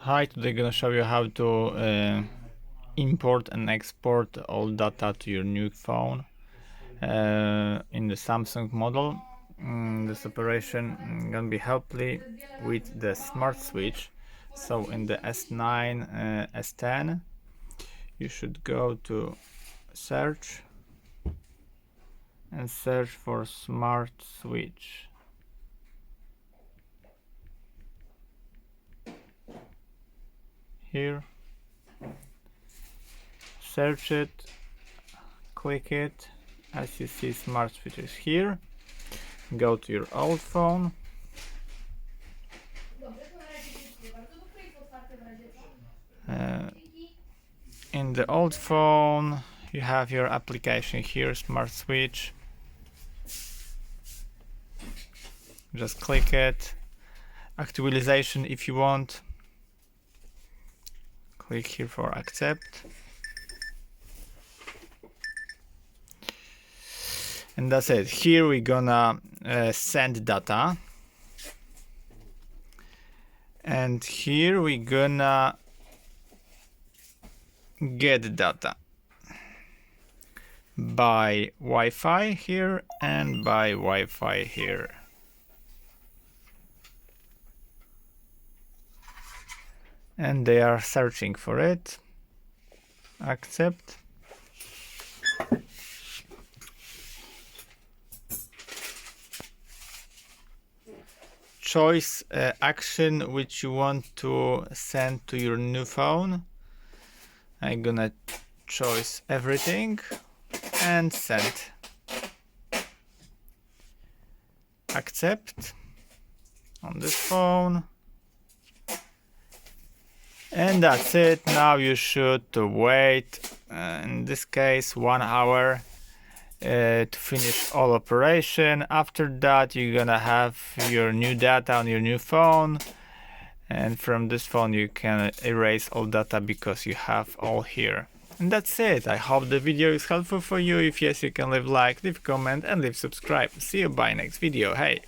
Hi, today gonna show you how to import and export all data to your new phone in the Samsung model. This operation gonna be helpful with the smart switch. So in the S9, S10, you should go to search and search for smart switch. Here, search it, click it. As you see, smart switch is here. Go to your old phone. In the old phone, you have your application here, smart switch. Just click it. Actualization if you want. Click here for accept. And that's it. Here we're gonna send data. And here we're gonna get data by Wi-Fi here and by Wi-Fi here. And they are searching for it. Accept. Choice action which you want to send to your new phone. I'm gonna choose everything and send. Accept on this phone. And that's it. Now you should wait, in this case 1 hour, to finish all operation. After that you're gonna have your new data on your new phone, and from this phone you can erase all data because you have all here. And that's it. I hope the video is helpful for you. If yes, you can leave like, leave comment and leave subscribe. See you by next video. Hey!